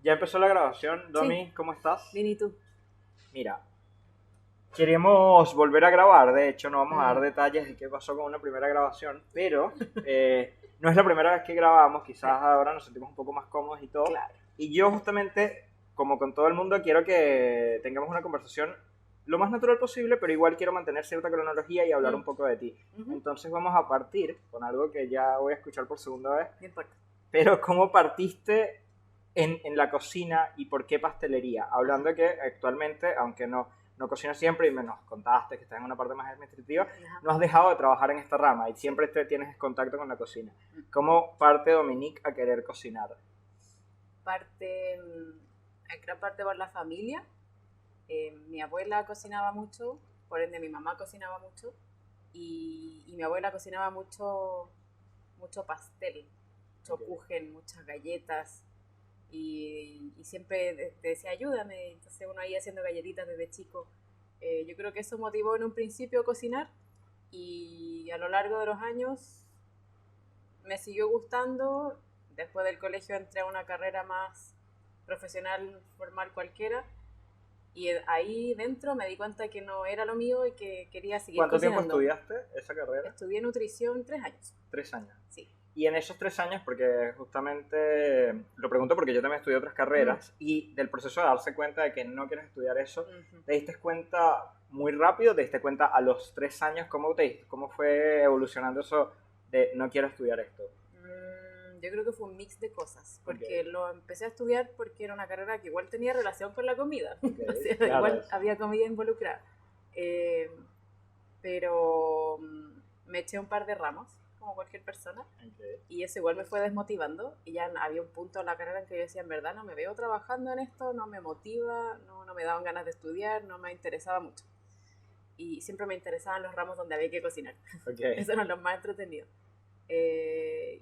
Ya empezó la grabación. Domi, Sí, ¿cómo estás? bien, ¿y tú? Mira, queremos volver a grabar. De hecho, no vamos a dar Mm, detalles de qué pasó con una primera grabación, pero no es la primera vez que grabamos. sí, Quizás ahora nos sentimos un poco más cómodos y todo. claro. Y yo justamente, como con todo el mundo, quiero que tengamos una conversación lo más natural posible, pero igual quiero mantener cierta cronología y hablar un Mm, poco de ti. ujú, Entonces vamos a partir con algo que ya voy a escuchar por segunda vez. no importa. Pero ¿cómo partiste en la cocina y por qué pastelería? Hablando Ajá, de que actualmente, aunque no cocinas siempre y me nos contaste que estás en una parte más administrativa, ajá, no has dejado de trabajar en esta rama y sí. siempre tienes contacto con la cocina. Mm. ¿Cómo parte Dominique a querer cocinar? En gran parte por la familia. Mi abuela cocinaba mucho, por ende mi mamá cocinaba mucho y mi abuela cocinaba mucho pastel, mucho Okay. kuchen, muchas galletas y siempre te decía ayúdame, entonces uno ahí haciendo galletitas desde chico. Yo creo que eso motivó en un principio cocinar y a lo largo de los años me siguió gustando. Después del colegio entré a una carrera más profesional, formal cualquiera, y ahí dentro me di cuenta que no era lo mío y que quería seguir ¿Cuánto tiempo cocinando. estudiaste esa carrera? Estudié nutrición 3 años. 3 años. Sí. Y en esos 3 años, porque justamente lo pregunto porque yo también estudié otras Mm, carreras y del proceso de darse cuenta de que no quieres estudiar eso, ujú. ¿te diste cuenta muy rápido? ¿Te diste cuenta a los 3 años? ¿Cómo fue evolucionando eso de no quiero estudiar esto? Yo creo que fue un mix de cosas, Ok, porque lo empecé a estudiar porque era una carrera que igual tenía relación con la comida, ok, o sea, claro, igual eso. había comida involucrada. Eh, pero me eché un par de ramos, como cualquier persona, Ok. y eso igual me fue desmotivando, y ya había un punto en la carrera en que yo decía, en verdad no me veo trabajando en esto, no me motiva, no me daban ganas de estudiar, no me interesaba mucho. Y siempre me interesaban los ramos donde había que cocinar. Ok, Esos eran los más entretenidos.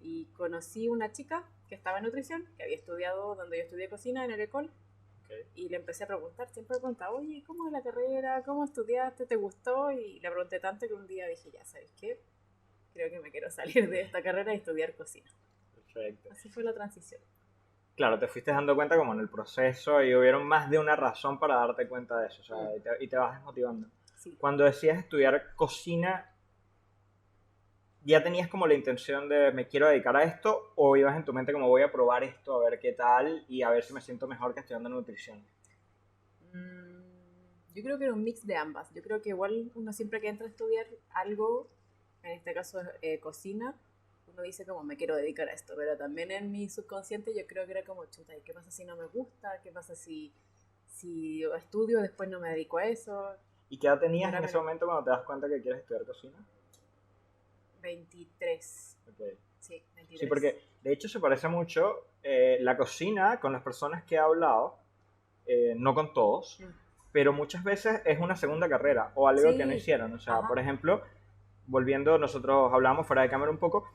Y conocí una chica que estaba en nutrición, que había estudiado donde yo estudié cocina en el Ecole, ok. y le empecé a preguntar, siempre preguntaba, oye, ¿cómo es la carrera? ¿Cómo estudiaste? ¿Te gustó? Y le pregunté tanto que un día dije, ya, ¿sabes qué? Creo que me quiero salir de esta carrera y estudiar cocina. Perfecto. Así fue la transición. Claro, te fuiste dando cuenta como en el proceso y hubieron más de una razón para darte cuenta de eso, o Mm, sea, y te vas desmotivando. sí. Cuando decías estudiar cocina, ¿ya tenías como la intención de me quiero dedicar a esto o ibas en tu mente como voy a probar esto, a ver qué tal y a ver si me siento mejor que estudiando nutrición? Yo creo que era un mix de ambas. Yo creo que igual uno siempre que entra a estudiar algo, en este caso cocina, uno dice como me quiero dedicar a esto, pero también en mi subconsciente yo creo que era como chuta, ¿y qué pasa si no me gusta? ¿Qué pasa si estudio después no me dedico a eso? ¿Y qué edad No tenías era en ese momento cuando te das cuenta que quieres estudiar cocina? 23. Okay. Sí, Sí, 23. porque de hecho se parece mucho la cocina con las personas que he hablado, no con todos, Mm. pero muchas veces es una segunda carrera o algo que no Sí, hicieron. O sea, por ajá, ejemplo, volviendo, nosotros hablamos fuera de cámara un poco,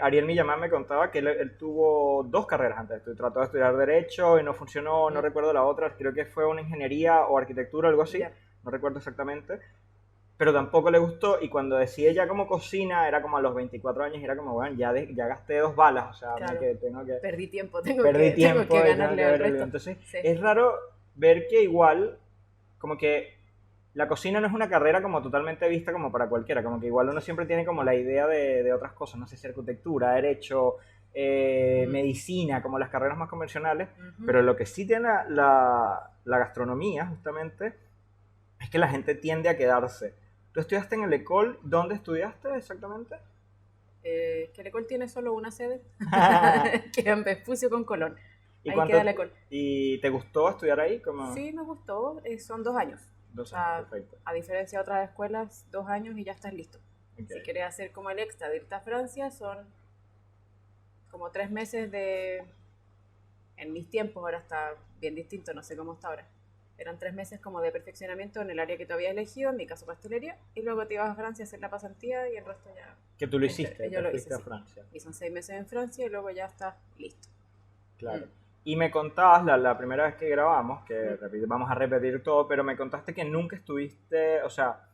Ariel Millamán me contaba que él tuvo dos carreras antes. Trató de estudiar Derecho y no funcionó, no mm, recuerdo la otra, creo que fue una ingeniería o arquitectura, algo así, ya. no recuerdo exactamente, pero tampoco le gustó y cuando decide ya como cocina, era como a los 24 años y era como, bueno, ya gasté 2 balas, o sea, Claro, tengo que, perdí tiempo, perdí tengo que tiempo y tengo que ganarle al ver el... resto. Entonces, Sí. es raro ver que igual, como que la cocina no es una carrera como totalmente vista como para cualquiera, como que igual uno siempre tiene como la idea de otras cosas, no sé si arquitectura, derecho, Mm, medicina, como las carreras más convencionales, ujú. pero lo que sí tiene la gastronomía justamente es que la gente tiende a quedarse. ¿Tú estudiaste en el Ecole? ¿Dónde estudiaste exactamente? Que Lecol tiene solo una sede, que en Vespucio con Colón. ¿Y Ahí queda cuánto Lecol. y te gustó estudiar ahí? Como Sí, me gustó, son 2 años. O 2 años, sea, perfecto. a diferencia de otras escuelas, 2 años y ya estás listo. Ok. Si quieres hacer como el extra de irte a Francia, son como 3 meses en mis tiempos, ahora está bien distinto, no sé cómo está ahora. Eran 3 meses como de perfeccionamiento en el área que tú habías elegido, en mi caso pastelería, y luego te ibas a Francia a hacer la pasantía y el resto ya Que tú lo hiciste, yo te lo hice, fuiste a sí. Francia. Y son 6 meses en Francia y luego ya estás listo. Claro. Mm, Y me contabas la primera vez que grabamos, que mm. vamos a repetir todo, pero me contaste que nunca estuviste, o sea,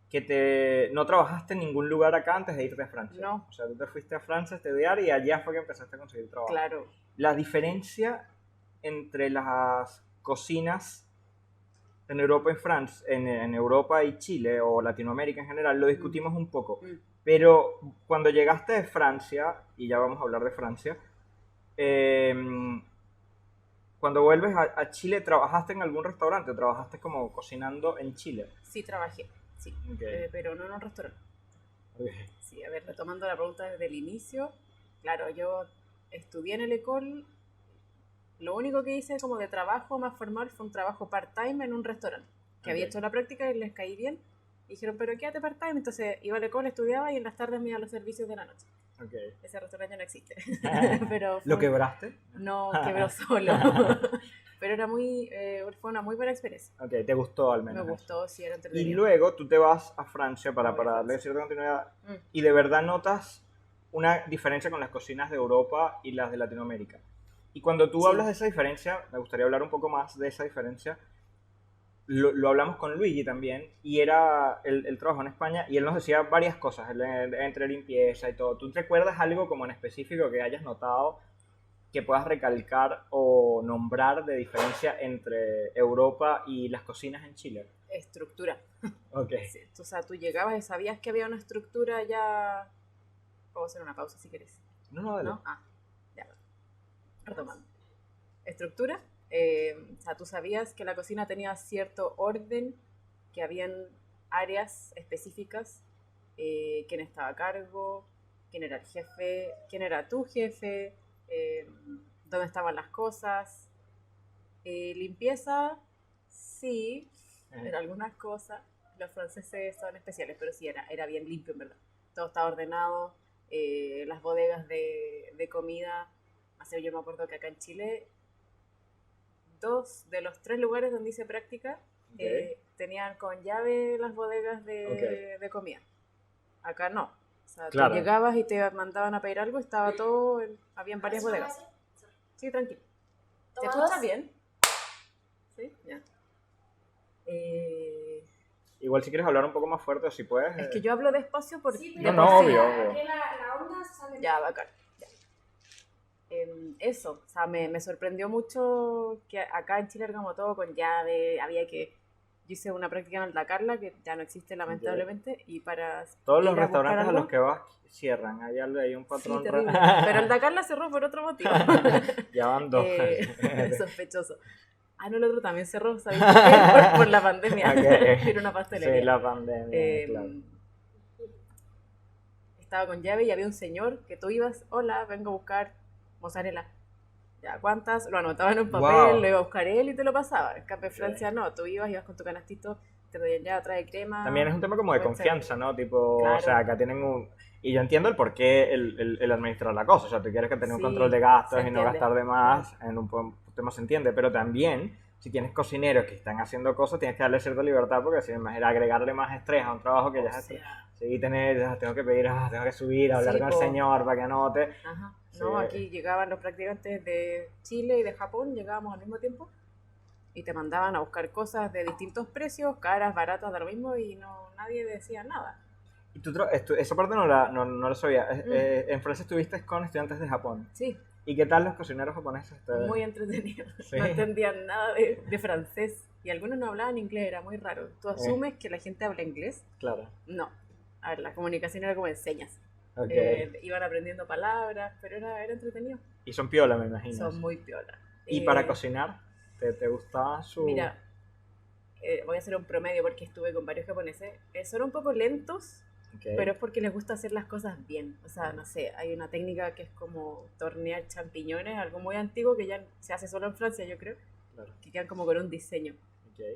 que no trabajaste en ningún lugar acá antes de irte a Francia. No, O sea, tú te fuiste a Francia a estudiar y allá fue que empezaste a conseguir trabajo. claro. La diferencia entre las cocinas en Europa y Francia, en Europa y Chile, o Latinoamérica en general, lo discutimos un poco. Pero cuando llegaste de Francia, y ya vamos a hablar de Francia, cuando vuelves a Chile, ¿trabajaste en algún restaurante o trabajaste como cocinando en Chile? Sí, trabajé, sí, Okay. pero no en un restaurante. Okay. Sí, a ver, retomando la pregunta desde el inicio, claro, yo estudié en el Ecole, lo único que hice como de trabajo más formal fue un trabajo part-time en un restaurante, que había hecho la práctica y les caí bien, y dijeron, pero quédate part-time, entonces iba al Ecole, estudiaba y en las tardes me iba a los servicios de la noche. Okay. Ese restaurante ya no existe. Pero ¿Lo quebraste? No, quebró solo. Pero era fue una muy buena experiencia. Ok, te gustó al menos. Me gustó, eso. Sí, era entretenido. Y luego tú te vas a Francia para Francia. darle cierta continuidad y de verdad notas una diferencia con las cocinas de Europa y las de Latinoamérica. Y cuando tú hablas de esa diferencia, me gustaría hablar un poco más de esa diferencia. Lo hablamos con Luigi también, y era, él trabajó en España, y él nos decía varias cosas, entre limpieza y todo. ¿Tú recuerdas algo como en específico que hayas notado que puedas recalcar o nombrar de diferencia entre Europa y las cocinas en Chile? Estructura. Ok. Sí, o sea, tú llegabas y sabías que había una estructura ya... Puedo hacer una pausa si quieres. No, dale. ¿No? Ya. Retomando. Estructura. O sea, tú sabías que la cocina tenía cierto orden, que habían áreas específicas, quién estaba a cargo, quién era el jefe, quién era tu jefe, dónde estaban las cosas. Limpieza, sí, en algunas cosas. Los franceses son especiales, pero sí, era bien limpio, en verdad. Todo estaba ordenado. Las bodegas de comida. Así, yo me acuerdo que acá en Chile, 2 de los 3 lugares donde hice práctica tenían con llave las bodegas de comida. Acá no. O sea, claro, tú llegabas y te mandaban a pedir algo, estaba todo, habían varias bodegas. Sí, tranquilo. ¿Te escuchas bien? Sí, ya. Igual si quieres hablar un poco más fuerte, si puedes. Es que yo hablo despacio porque... Sí, pero no, obvio. La onda sale... Ya, bacán. Ya. Eso, o sea, me sorprendió mucho que acá en Chile era como todo con llave, había que... Yo hice una práctica en Alta Carla, que ya no existe lamentablemente, y para... Todos los restaurantes a los que vas cierran, hay un patrón... Sí, terrible. Pero Alta Carla cerró por otro motivo. Ya van 2. Sospechoso. El otro también cerró, ¿sabes por qué? Por la pandemia. Okay. Era una pastelería. Sí, la pandemia, claro. Estaba con llave y había un señor que tú ibas, hola, vengo a buscar mozzarella. Ya, ¿cuántas? Lo anotaba en un papel, lo iba a buscar él y te lo pasaba. En cambio, en Francia no, tú ibas con tu canastito, te pedían ya, trae crema. También es un tema como de confianza, ¿no? Tipo, claro. O sea, acá tienen un... Y yo entiendo el por qué el administrar la cosa. O sea, tú quieres que tenga un control de gastos y no gastar de más, en un tema se entiende. Pero también, si tienes cocineros que están haciendo cosas, tienes que darle cierta libertad, porque si me imagino agregarle más estrés a un trabajo que ya es estrés. Sí, tengo que pedir, tengo que subir, hablar con el señor para que anote. Ajá. No, aquí llegaban los practicantes de Chile y de Japón, llegábamos al mismo tiempo y te mandaban a buscar cosas de distintos precios, caras, baratas, de lo mismo, y nadie decía nada. Y esa parte no la sabía. En Francia estuviste con estudiantes de Japón. Sí. ¿Y qué tal los cocineros japoneses? Muy entretenidos. ¿Sí? No entendían nada de francés y algunos no hablaban inglés, era muy raro. ¿Tú asumes que la gente habla inglés? Claro. No. A ver, la comunicación era como en señas. Okay. Iban aprendiendo palabras, pero era entretenido. Y son piola, me imagino. Son muy piola. ¿Y para cocinar? ¿Te gustaba su...? Mira, voy a hacer un promedio porque estuve con varios japoneses. Son un poco lentos, pero es porque les gusta hacer las cosas bien. O sea, no sé, hay una técnica que es como tornear champiñones, algo muy antiguo que ya se hace solo en Francia, yo creo. Claro. Que quedan como con un diseño.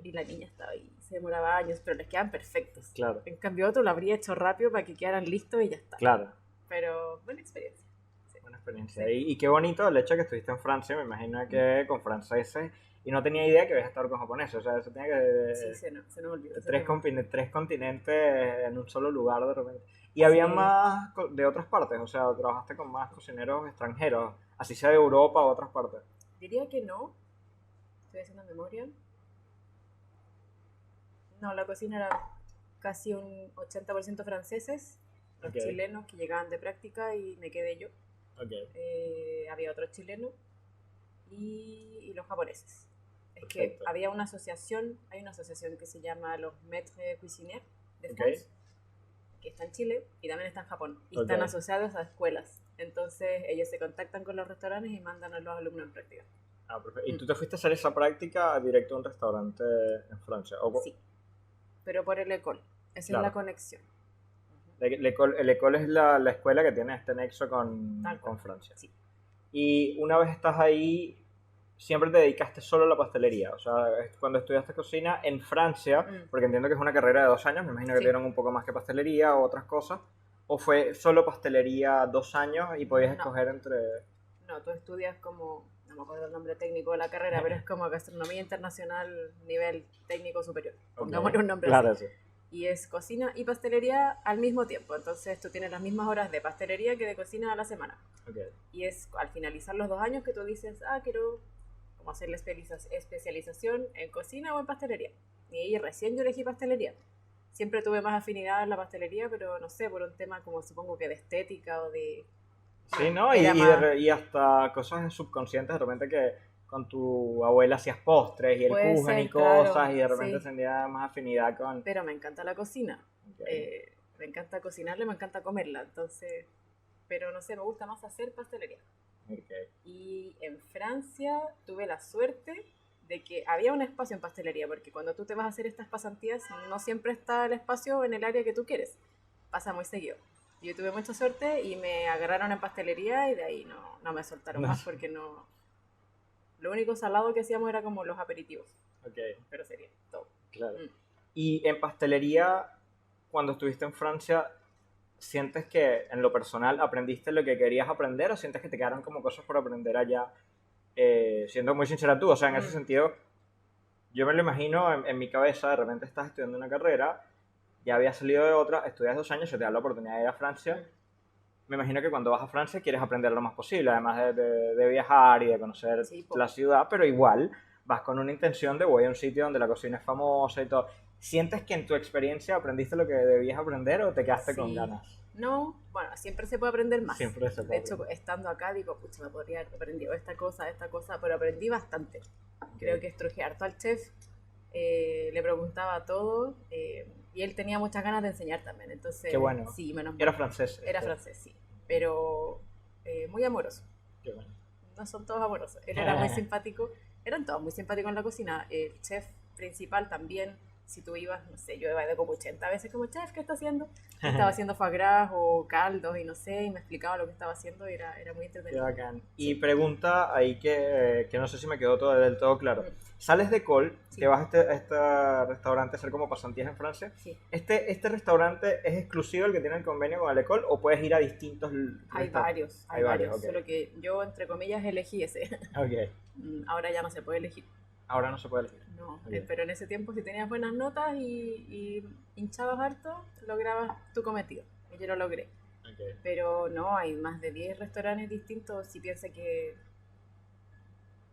Y la niña estaba ahí, se demoraba años, pero les quedan perfectos. Claro. En cambio otro lo habría hecho rápido para que quedaran listos y ya está. Claro. Pero buena experiencia. Sí. Buena experiencia. Sí. Y qué bonito el hecho de que estuviste en Francia, me imagino que con franceses, y no tenía idea que ibas a estar con japoneses, o sea, eso tenía que... Sí, se nos olvidó. Tres continentes en un solo lugar de repente. Y había más de otras partes, o sea, trabajaste con más cocineros extranjeros, así sea de Europa o otras partes. Diría que no, estoy haciendo memoria. No, la cocina era casi un 80% franceses, los chilenos que llegaban de práctica y me quedé yo. Había otros chilenos y los japoneses. Es Perfecto. que había una asociación, hay una asociación que se llama los Maîtres Cuisiniers de Ok. France, que está en Chile y también está en Japón. Y Ok. están asociados a escuelas. Entonces ellos se contactan con los restaurantes y mandan a los alumnos en práctica. Ah, perfecto. ¿Y tú te fuiste a hacer esa práctica directo a un restaurante en Francia? Sí, pero por el École. Esa Claro. es la conexión. El École es la escuela que tiene este nexo Tal cual. con Francia. Sí. Y una vez estás ahí, siempre te dedicaste solo a la pastelería. O sea, cuando estudiaste cocina en Francia, porque entiendo que es una carrera de 2 años, me imagino que Sí. te dieron un poco más que pastelería o otras cosas. ¿O fue solo pastelería 2 años y podías No. escoger entre...? No, tú estudias como, no me acuerdo el nombre técnico de la carrera, pero es como gastronomía internacional nivel técnico superior. Pongámosle un nombre Claro, así. sí. Y es cocina y pastelería al mismo tiempo. Entonces tú tienes las mismas horas de pastelería que de cocina a la semana. Okay. Y es al finalizar los 2 años que tú dices, quiero como hacer la especialización en cocina o en pastelería. Y ahí recién yo elegí pastelería. Siempre tuve más afinidad en la pastelería, pero no sé, por un tema como supongo que de estética o de... Sí, ¿no? Y hasta cosas subconscientes, de repente que con tu abuela hacías postres y el Puede kuchen y ser, cosas, claro, y de repente sí. tendría más afinidad con... Pero me encanta la cocina. Okay. Me encanta cocinarla, me encanta comerla. Entonces, pero no sé, me gusta más hacer pastelería. Okay. Y en Francia tuve la suerte de que había un espacio en pastelería, porque cuando tú te vas a hacer estas pasantías, no siempre está el espacio en el área que tú quieres. Pasa muy seguido. Yo tuve mucha suerte y me agarraron en pastelería y de ahí no me soltaron más porque no... Lo único salado que hacíamos era como los aperitivos. Okay. Pero sería todo. Claro. Y en pastelería, cuando estuviste en Francia, ¿sientes que en lo personal aprendiste lo que querías aprender o sientes que te quedaron como cosas por aprender allá? Siendo muy sincera tú, o sea, en ese sentido, yo me lo imagino en mi cabeza, de repente estás estudiando una carrera, ya habías salido de otra, estudias 2 años, se te da la oportunidad de ir a Francia. Me imagino que cuando vas a Francia quieres aprender lo más posible, además de viajar y de conocer la ciudad, pero igual vas con una intención de voy a un sitio donde la cocina es famosa y todo. ¿Sientes que en tu experiencia aprendiste lo que debías aprender o te quedaste con ganas? No, bueno, siempre se puede aprender más. Siempre se puede. De hecho, estando acá digo, pucha, me podría haber aprendido esta cosa, pero aprendí bastante. Creo que estrujé harto al chef, le preguntaba todo y él tenía muchas ganas de enseñar también. Entonces, qué bueno. Sí, menos mal. Era francés. Era francés, sí. Pero muy amoroso. Qué bueno. No son todos amorosos. Él era muy simpático. Eran todos muy simpáticos en la cocina. El chef principal también. Si tú ibas, no sé, yo iba de como 80 veces como, chef, ¿qué está haciendo? Estaba haciendo foie gras o caldos y no sé, y me explicaba lo que estaba haciendo y era muy entretenido. Qué bacán. Y pregunta ahí que no sé si me quedó todo del todo claro. Sales de Col, te vas a este restaurante a hacer como pasantías en Francia. Sí. ¿Este restaurante es exclusivo el que tiene el convenio con el Ecole o puedes ir a distintos Hay restaurantes? varios. Okay. Solo que yo, entre comillas, elegí ese. Okay. Ahora ya no se puede elegir. Ahora no se puede elegir. No, pero en ese tiempo si tenías buenas notas y hinchabas harto, lograbas tu cometido. Y yo lo logré. Okay. Pero no, hay más de 10 restaurantes distintos. Si piensa que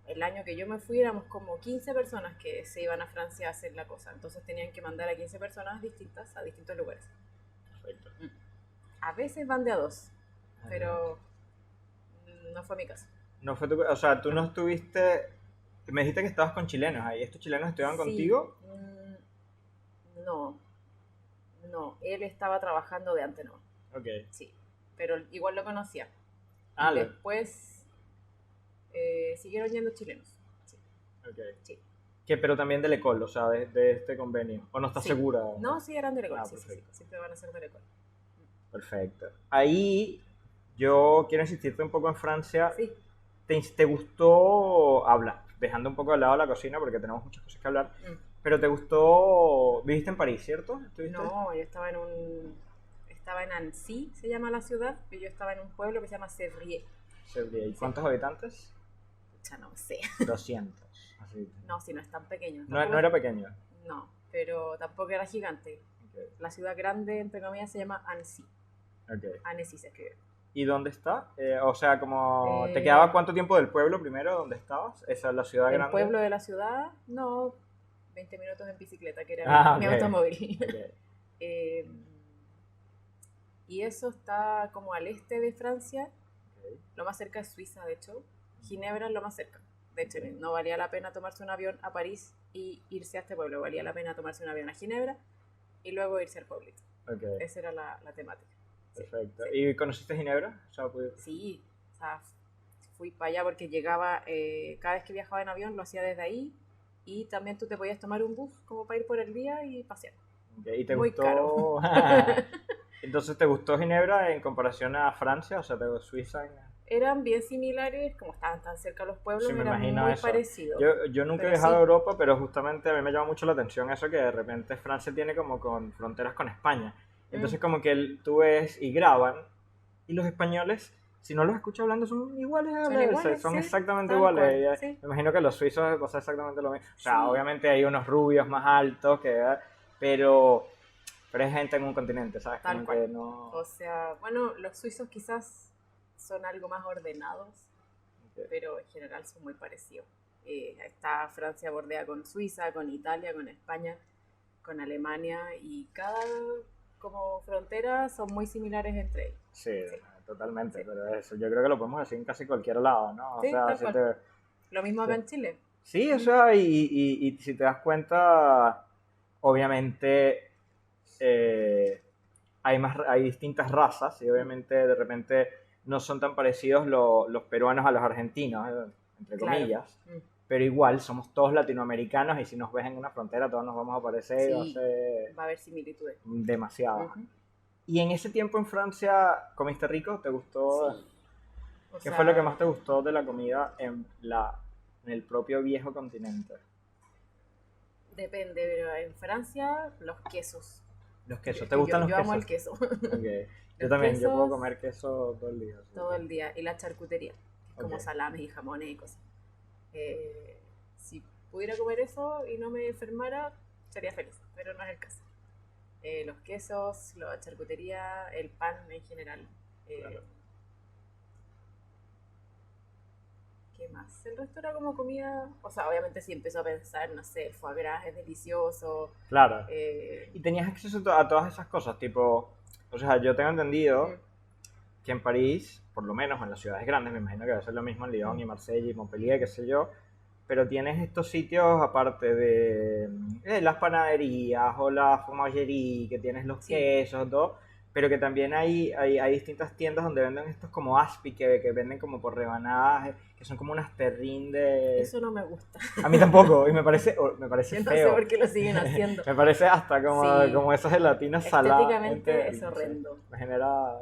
el año que yo me fui éramos como 15 personas que se iban a Francia a hacer la cosa. Entonces tenían que mandar a 15 personas distintas a distintos lugares. Perfecto. A veces van de a 2, pero no fue mi caso. No fue o sea, tú no estuviste... Me dijiste que estabas con chilenos ahí. ¿Estos chilenos estudiaban contigo? No, él estaba trabajando de antes, no. Ok. Sí, pero igual lo conocía. Ah, después siguieron yendo chilenos. Sí. Ok. Sí. Pero también del Ecole, o sea, de este convenio. ¿O no estás segura? No, sí, eran del Ecole. Sí, siempre van a ser del Ecole. Perfecto. Ahí yo quiero insistirte un poco en Francia. Sí. ¿Te gustó hablar? Dejando un poco de lado la cocina porque tenemos muchas cosas que hablar. Pero ¿te gustó? ¿Viviste en París, cierto? No, yo estaba en Annecy, se llama la ciudad, y yo estaba en un pueblo que se llama Sévrier. ¿Y cuántos habitantes? Ya no sé. 200. Así. No, si no es tan pequeño. No era pequeño. No, pero tampoco era gigante. Okay. La ciudad grande, entre comillas, se llama Annecy. Okay. Annecy se escribe. ¿Y dónde está? O sea, como ¿te quedaba cuánto tiempo del pueblo primero donde estabas? ¿Esa es la ciudad grande? ¿El pueblo de la ciudad? No, 20 minutos en bicicleta, que era mi automóvil. Okay. Y eso está como al este de Francia. Okay. Lo más cerca es Suiza, de hecho. Ginebra es lo más cerca De hecho, no valía la pena tomarse un avión a París y irse a este pueblo. Valía la pena tomarse un avión a Ginebra y luego irse al pueblito. Okay. Esa era la temática. Perfecto. Sí. ¿Y conociste Ginebra? O sea, Sí, o sea, fui para allá porque llegaba, cada vez que viajaba en avión lo hacía desde ahí, y también tú te podías tomar un bus como para ir por el día y pasear. Okay. ¿Y te Muy gustó? caro. Entonces, ¿te gustó Ginebra en comparación a Francia? O sea, ¿te gustó Suiza? Eran bien similares, como estaban tan cerca los pueblos, Sí, me eran imagino muy eso. parecidos. Yo nunca he Pero viajado sí. a Europa, pero justamente a mí me llama mucho la atención eso que de repente Francia tiene como con fronteras con España. Entonces como que tú ves y graban, y los españoles, si no los escuchas hablando, son iguales a Son iguales, son sí, exactamente tal iguales. cual, sí. Me imagino que los suizos pasa exactamente lo mismo. O sea, Sí. obviamente hay unos rubios más altos, pero es gente en un continente, ¿sabes? Tal Como cual. que no... O sea, bueno, los suizos quizás son algo más ordenados, pero en general son muy parecidos. Está Francia bordea con Suiza, con Italia, con España, con Alemania, y cada como frontera son muy similares entre ellos. Sí, Sí. totalmente, Sí. pero eso yo creo que lo podemos decir en casi cualquier lado, ¿no? O Sí, sea, tal si cual. Lo mismo acá en Chile. Sí, o sea, y si te das cuenta, obviamente hay distintas razas, y obviamente de repente no son tan parecidos los peruanos a los argentinos, entre Claro. comillas, pero igual somos todos latinoamericanos, y si nos ves en una frontera todos nos vamos a parecer, Sí, va a haber similitudes. demasiado. Y en ese tiempo en Francia, ¿comiste rico? ¿Te gustó? Sí. ¿Qué fue lo que más te gustó de la comida en el propio viejo continente? Depende, pero en Francia los quesos. Los quesos, ¿te gustan los yo quesos? amo el queso. Okay. Yo Los también, yo puedo quesos, comer queso todo el día. ¿Sí? todo el día. Y la charcutería, como Ok. salames y jamones y cosas. Si pudiera comer eso y no me enfermara, sería feliz, pero no es el caso. Los quesos, la charcutería, el pan en general. Claro. ¿Qué más? El resto era como comida. O sea, obviamente sí empezó a pensar, no sé, el foie gras es delicioso. Claro. Y tenías acceso a todas esas cosas, tipo, o sea, yo tengo entendido que en París, por lo menos en las ciudades grandes, me imagino que va a ser lo mismo en Lyon y Marsella y Montpellier, qué sé yo, pero tienes estos sitios aparte de las panaderías o la fromagerie, que tienes los quesos, todo, pero que también hay distintas tiendas donde venden estos como aspi, que venden como por rebanadas, que son como unas terrines de... Eso no me gusta. A mí tampoco, y me parece Yo feo. no sé por qué lo siguen haciendo. Me parece hasta como esas gelatinas saladas. Estéticamente es horrendo. Me genera...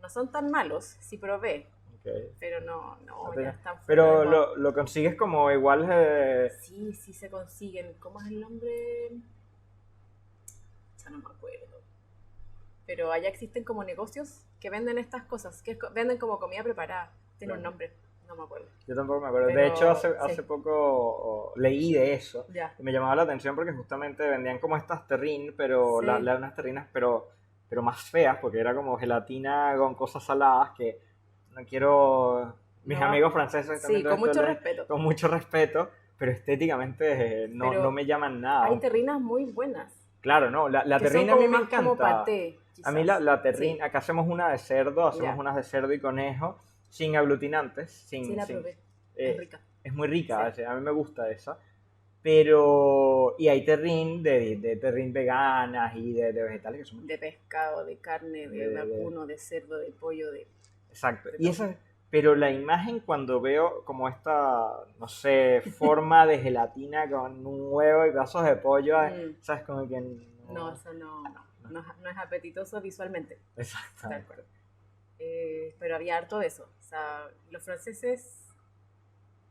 No son tan malos, sí probé. Okay. Pero no, ya están fuera Pero de moda. lo consigues como igual... Sí se consiguen. ¿Cómo es el nombre? Ya no me acuerdo. Pero allá existen como negocios que venden estas cosas, que venden como comida preparada. Tiene un nombre, no me acuerdo. Yo tampoco me acuerdo. Pero, de hecho, hace poco leí de eso. Ya. Y me llamaba la atención porque justamente vendían como estas terrines, pero Sí. unas terrinas, pero más feas, porque era como gelatina con cosas saladas que no quiero... Mis amigos franceses sí, con mucho respeto. Con mucho respeto, pero estéticamente no me llaman nada. Hay terrinas muy buenas. Claro, no, la terrina a mí me encanta. Como paté, quizás. A mí la terrina, sí. Acá hacemos una de cerdo, hacemos Ya. unas de cerdo y conejo, sin aglutinantes. Sí, la probé. Es rica. Es muy rica, Sí. A mí me gusta esa. Pero, y hay terrin de terrin veganas y de vegetales que son... De pescado, de carne, de vacuno, de cerdo, de pollo, de... Exacto. Y esa, pero la imagen cuando veo como esta, no sé, forma de gelatina con un huevo y pedazos de pollo, ¿sabes? Como que... No, eso no es apetitoso visualmente. Exacto. Pero había harto de eso. O sea, los franceses...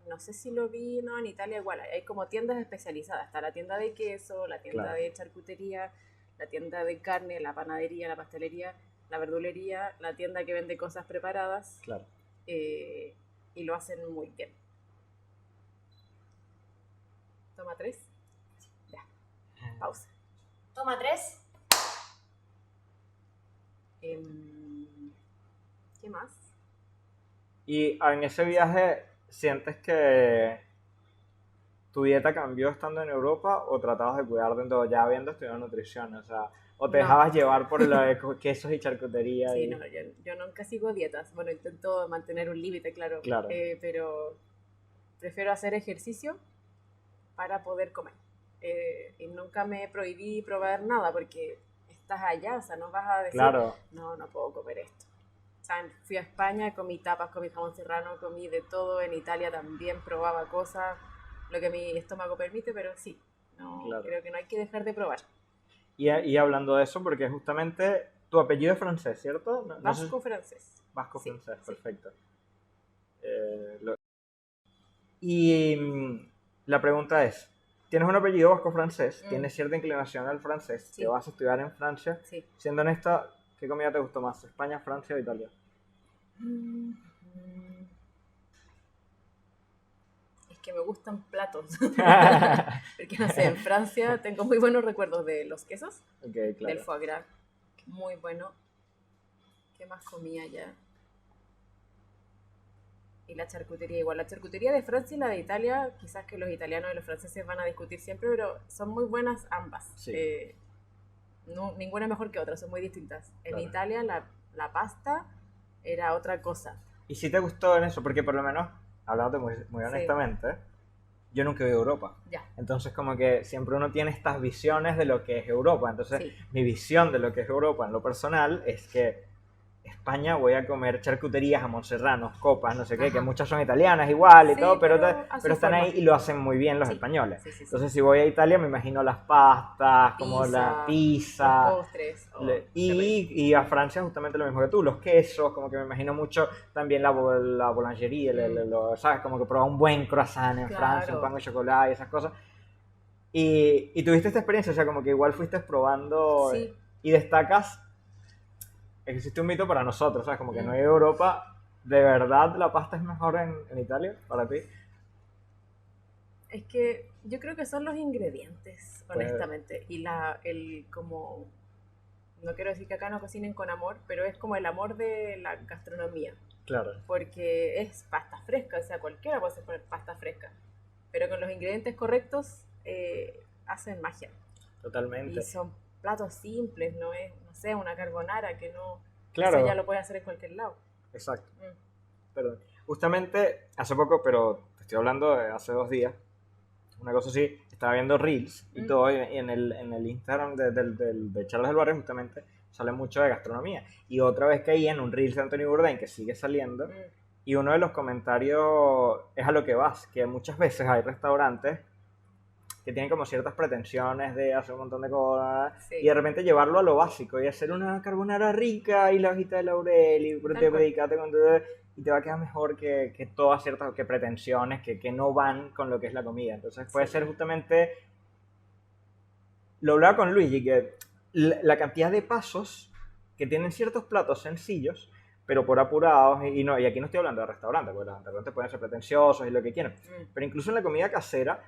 No sé si lo vi, no, en Italia igual, hay como tiendas especializadas, está la tienda de queso, la tienda de charcutería, la tienda de carne, la panadería, la pastelería, la verdulería, la tienda que vende cosas preparadas, claro. Y lo hacen muy bien. Toma 3. Ya, pausa. Toma 3. ¿Qué más? Y en ese viaje... ¿Sientes que tu dieta cambió estando en Europa o tratabas de cuidar dentro, ya habiendo estudiado nutrición? O sea, ¿o te dejabas llevar por lo de quesos y charcutería? Sí, no, yo nunca sigo dietas. Bueno, intento mantener un límite, claro. Pero prefiero hacer ejercicio para poder comer. Y nunca me prohibí probar nada porque estás allá, o sea, no vas a decir, Claro. no puedo comer esto. O sea, fui a España, comí tapas, comí jamón serrano, comí de todo. En Italia también probaba cosas, lo que mi estómago permite, pero sí, no, Claro. creo que no hay que dejar de probar. Y hablando de eso, porque justamente tu apellido es francés, ¿cierto? No sé si- Vasco-francés. Vasco Sí, francés, sí. perfecto. Y la pregunta es, tienes un apellido vasco francés, tienes cierta inclinación al francés, Sí. te vas a estudiar en Francia. Sí. Siendo honesta, ¿qué comida te gustó más? ¿España, Francia o Italia? Es que me gustan platos. Porque no sé, en Francia tengo muy buenos recuerdos de los quesos, Ok, del claro. foie gras, muy bueno. ¿Qué más comía allá? Y la charcutería igual. La charcutería de Francia y la de Italia, quizás que los italianos y los franceses van a discutir siempre, pero son muy buenas ambas. Sí. No, ninguna mejor que otra, son muy distintas. En Claro. Italia la pasta era otra cosa. ¿Y si te gustó en eso? Porque por lo menos, hablándote muy Sí. honestamente, yo nunca he ido a Europa. Ya. Entonces como que siempre uno tiene estas visiones de lo que es Europa. Entonces Sí. mi visión de lo que es Europa en lo personal es que España voy a comer charcuterías, jamón serrano, copas, no sé qué, Ajá. que muchas son italianas igual y Sí, todo, pero a su pero están ahí forma. y lo hacen muy bien los Sí. españoles. Sí, sí, sí. Entonces si voy a Italia me imagino las pastas, como la Los pizza, postres. Oh, qué rico. y a Francia justamente lo mismo que tú, los quesos, como que me imagino mucho también la boulangerie, ¿sabes? Como que probar un buen croissant en Francia, un Claro. pan de chocolate y esas cosas. Y tuviste esta experiencia, o sea, como que igual fuiste probando Sí. y destacas, existe un mito para nosotros, ¿sabes? Como que no hay Mm. Europa, ¿de verdad la pasta es mejor en Italia para ti? Es que yo creo que son los ingredientes, Pues, honestamente. Y como, no quiero decir que acá no cocinen con amor, pero es como el amor de la gastronomía. claro, Porque es pasta fresca, o sea, cualquiera puede hacer poner pasta fresca. Pero con los ingredientes correctos hacen magia. totalmente. Y son platos simples, no es, no sé, una carbonara que no... Claro. Eso ya lo puedes hacer en cualquier lado. Exacto. Mm. Perdón. Justamente hace poco, pero te estoy hablando de hace 2 días, una cosa así, estaba viendo Reels y todo, y en el Instagram de Charlas del Barrio justamente sale mucho de gastronomía. Y otra vez caí en un Reels de Anthony Bourdain que sigue saliendo, y uno de los comentarios es a lo que vas, que muchas veces hay restaurantes que tienen como ciertas pretensiones de hacer un montón de cosas, Sí. y de repente llevarlo a lo básico y hacer una carbonara rica y la hojita de laurel y Tal te cual. dedicate con todo, y te va a quedar mejor que todas ciertas que pretensiones que no van con lo que es la comida. Entonces puede Sí. ser justamente, lo hablaba con Luigi, que la cantidad de pasos que tienen ciertos platos sencillos, pero por apurados, y aquí no estoy hablando de restaurantes, porque los restaurantes pueden ser pretenciosos y lo que quieran, pero incluso en la comida casera,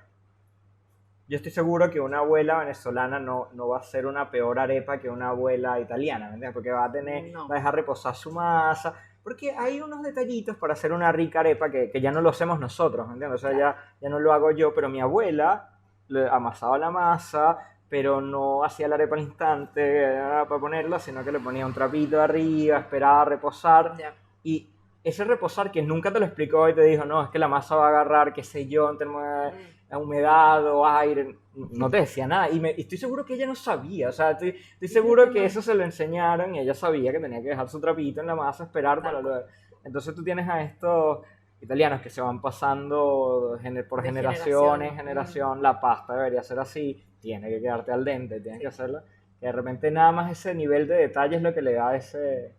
yo estoy seguro que una abuela venezolana no va a hacer una peor arepa que una abuela italiana, ¿me entiendes? Porque va No. a dejar reposar su masa, porque hay unos detallitos para hacer una rica arepa que ya no lo hacemos nosotros, ¿me entiendes? O sea, Claro. ya no lo hago yo, pero mi abuela le amasaba la masa, pero no hacía la arepa al instante para ponerla, sino que le ponía un trapito arriba, esperaba a reposar, Ya. y ese reposar que nunca te lo explicó y te dijo, no, es que la masa va a agarrar, qué sé yo, en términos de humedad o aire, no te decía nada. Y estoy seguro que ella no sabía, o sea, estoy seguro que eso se lo enseñaron y ella sabía que tenía que dejar su trapito en la masa, esperar para luego. Entonces tú tienes a estos italianos que se van pasando por De generación en generación. generación, la pasta debería ser así, tiene que quedarte al dente, tienes que hacerlo, que de repente nada más ese nivel de detalle es lo que le da ese...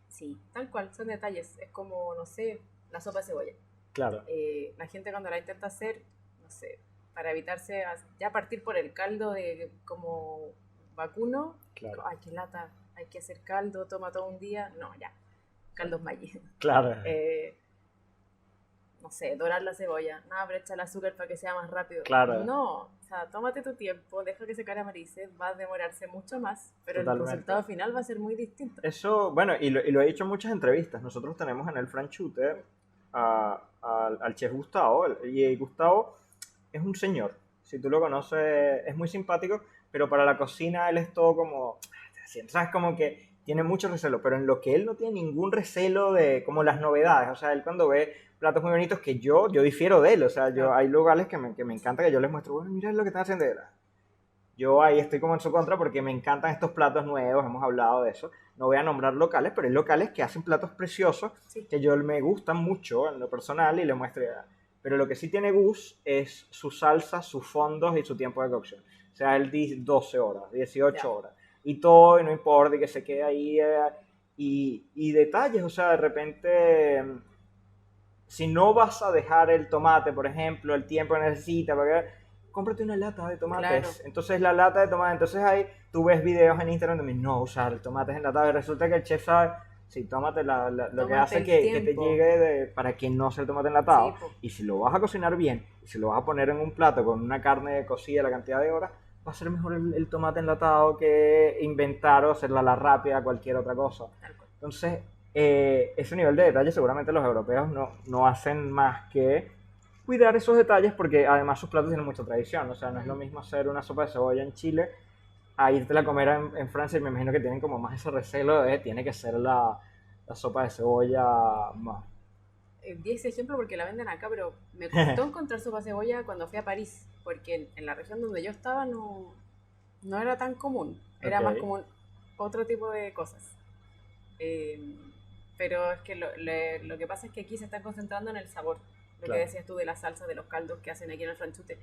Sí, tal cual, son detalles. Es como, no sé, la sopa de cebolla. Claro. La gente cuando la intenta hacer, no sé, para evitarse ya partir por el caldo de como vacuno, Claro. ay, qué lata, hay que hacer caldo, toma todo un día, no, ya, caldos Maggi. Claro. No sé, dorar la cebolla, no, pero echa el azúcar para que sea más rápido. Claro. No, o sea, tómate tu tiempo, deja que se caramelice, va a demorarse mucho más, pero Totalmente. el resultado final va a ser muy distinto. Eso, bueno, y lo he dicho en muchas entrevistas. Nosotros tenemos en el Franchute al chef Gustavo, y Gustavo es un señor. Si tú lo conoces, es muy simpático, pero para la cocina él es todo como, ¿sabes? Como que tiene mucho recelo, pero en lo que él no tiene ningún recelo de como las novedades, o sea, él cuando ve platos muy bonitos que yo difiero de él, o sea, Claro. hay lugares que me encanta que yo les muestro, bueno, mira lo que están haciendo. Yo ahí estoy como en su contra porque me encantan estos platos nuevos, hemos hablado de eso. No voy a nombrar locales, pero hay locales que hacen platos preciosos Sí, que yo me gustan mucho en lo personal y le muestro ya. Pero lo que sí tiene Gus es su salsa, sus fondos y su tiempo de cocción. O sea, él dice 12 horas, 18 ya, horas. Y todo, y no importa, y que se quede ahí. Y detalles, o sea, de repente, si no vas a dejar el tomate, por ejemplo, el tiempo que necesita, cómprate una lata de claro. tomates. Entonces la lata de tomate, entonces ahí tú ves videos en Instagram de no usar tomates enlatados y resulta que el chef sabe, sí, tómate lo que Tómate hace el que te tiempo. llegue para que no sea el tomate Sí, enlatado. po. Y si lo vas a cocinar bien, y si lo vas a poner en un plato con una carne cocida la cantidad de horas, va a ser mejor el tomate enlatado que inventar o hacerla a la rápida, cualquier otra cosa. Tal cual. Entonces, ese nivel de detalle seguramente los europeos no hacen más que cuidar esos detalles porque además sus platos tienen mucha tradición. O sea, no es lo Mm. mismo hacer una sopa de cebolla en Chile a irte a comer en Francia y me imagino que tienen como más ese recelo de tiene que ser la sopa de cebolla más. Di ese ejemplo porque la venden acá, pero me costó encontrar sopa de cebolla cuando fui a París, porque en la región donde yo estaba no era tan común, era más Ok, común otro tipo de cosas. Eh, pero es que lo que pasa es que aquí se están concentrando en el sabor. Lo que claro, decías tú de las salsas, de los caldos que hacen aquí en el franchute,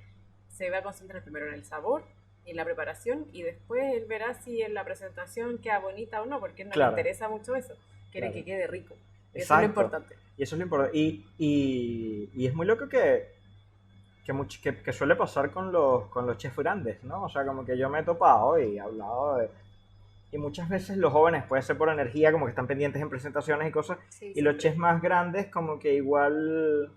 se va a concentrar primero en el sabor, en la preparación, y después él verá si en la presentación queda bonita o no, porque a él no le claro, interesa mucho eso, quiere que claro. quede rico. Y eso es lo Exacto. importante. Y eso es lo importante. Y es muy loco que suele pasar con los chefs grandes, ¿no? O sea, como que yo me he topado y he hablado de... Y muchas veces los jóvenes, puede ser por energía, como que están pendientes en presentaciones y cosas, Sí, y los siempre. chefs más grandes como que igual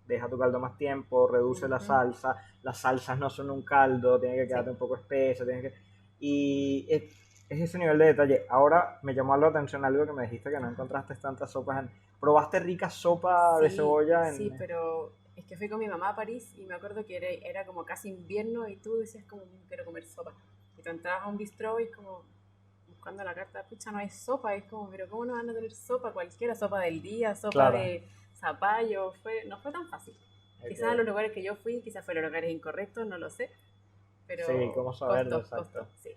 deja tu caldo más tiempo, reduce la Ujú. salsa, las salsas no son un caldo, tiene que Sí. quedarte un poco espeso, y es ese nivel de detalle. Ahora me llamó la atención algo que me dijiste que no Ajá. encontraste tantas sopas en... ¿Probaste rica sopa de Sí, cebolla en... sí, pero es que fui con mi mamá a París y me acuerdo que era como casi invierno y tú decías como, quiero comer sopa". Y tú entrabas a un bistró y como buscando la carta, pucha, no hay sopa. Y es como, pero ¿cómo no van a tener sopa? Cualquiera, sopa del día, sopa Claro, de zapallo. No fue tan fácil. Quizás a ok. los lugares que yo fui, quizás fueron lugares incorrectos, no lo sé. Sí, Pero cómo saberlo, costó, exacto. sí,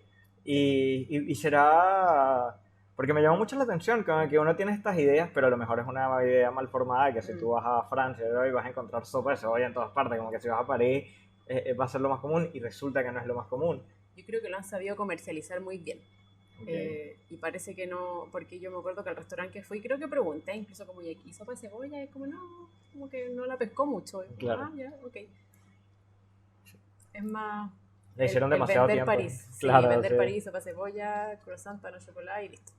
sí. Y será... Porque me llamó mucho la atención, como que uno tiene estas ideas, pero a lo mejor es una idea mal formada, que si Mm. tú vas a Francia y hoy vas a encontrar sopa de cebolla en todas partes, como que si vas a París va a ser lo más común y resulta que no es lo más común. Yo creo que lo han sabido comercializar muy bien. Okay. Y parece que no, porque yo me acuerdo que al restaurante que fui, creo que pregunté incluso como, ¿y sopa de cebolla? Y es como, no, como que no la pescó mucho. Y como, Claro, ah, ya, ok. Es más le hicieron el demasiado vender tiempo. París. Sí, Claro, vender sí. París, sopa de cebolla, croissant, pan au chocolat y listo.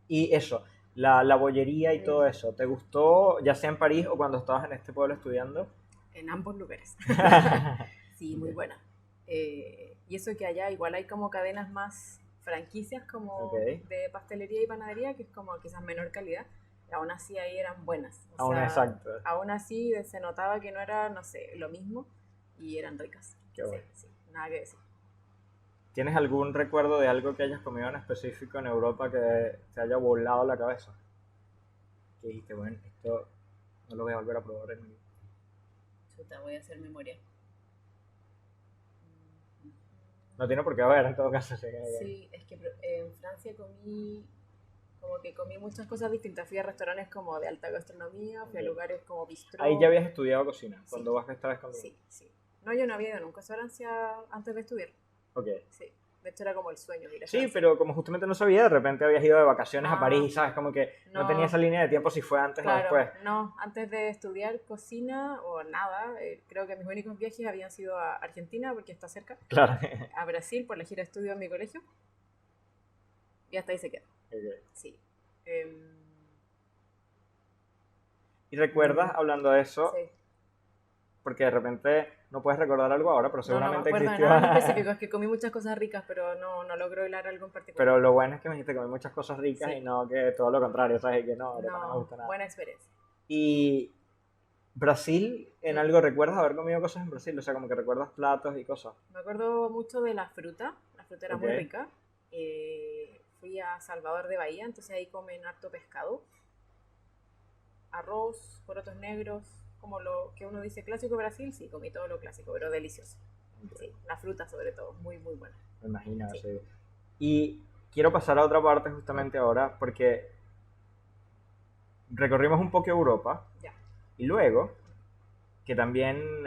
Y eso, la bollería y Mm, todo eso, ¿te gustó ya sea en París o cuando estabas en este pueblo estudiando? en ambos lugares. Sí, muy Ok, buena. Y eso que allá igual hay como cadenas más franquicias ok. como de pastelería y panadería, que es como quizás menor calidad. Y aún así ahí eran buenas. O Aún sea, exacto. aún así se notaba que no era, no sé, lo mismo y eran ricas. Qué Sí, bueno. sí, nada que decir. ¿Tienes algún recuerdo de algo que hayas comido en específico en Europa que te haya volado la cabeza? Que dijiste, bueno, esto no lo voy a volver a probar en mi vida. Chuta, voy a hacer memoria. No tiene por qué haber, en todo caso. Sí, es que en Francia como que comí muchas cosas distintas. Fui a restaurantes como de alta gastronomía, fui a Ok. lugares como Ahí ya bistró. habías estudiado cocina, Sí, cuando vas esta vez con... sí, sí. No, yo no había ido nunca a Francia antes de estudiar. Ok. Sí, de hecho era como el sueño de ir a Sí, Francia. pero como justamente no sabía, de repente habías ido de vacaciones a Ah, París, ¿sabes? Como que no tenía no, esa línea de tiempo si fue antes o claro, después. no. Antes de estudiar cocina o nada, creo que mis únicos viajes habían sido a Argentina, porque está cerca, Claro. a Brasil por la gira de estudio en mi colegio, y hasta ahí se queda. Ok. Sí. Em, ¿Y recuerdas, hablando de eso, sí. porque de repente no puedes recordar algo ahora, pero No me seguramente acuerdo de existió? nada en específico, es que comí muchas cosas ricas, pero no logro hilar algo en particular. Pero lo bueno es que me dijiste que comí muchas cosas ricas y Sí, no que todo lo contrario, ¿sabes? Y que no, ahora no me no, gusta nada. buena experiencia. Y Brasil, ¿en Mm. algo recuerdas haber comido cosas en Brasil? O sea, como que recuerdas platos y cosas. Me acuerdo mucho de la fruta era Ok, muy rica. fui a Salvador de Bahía, entonces ahí comen harto pescado, arroz, porotos negros, como lo que uno dice clásico de Brasil, sí, comí todo lo clásico, pero delicioso. Sí, la fruta sobre todo, muy, muy buena. Me imagino, Sí. sí. Y quiero pasar a otra parte justamente ahora, porque recorrimos un poco Europa Ya. y luego, que también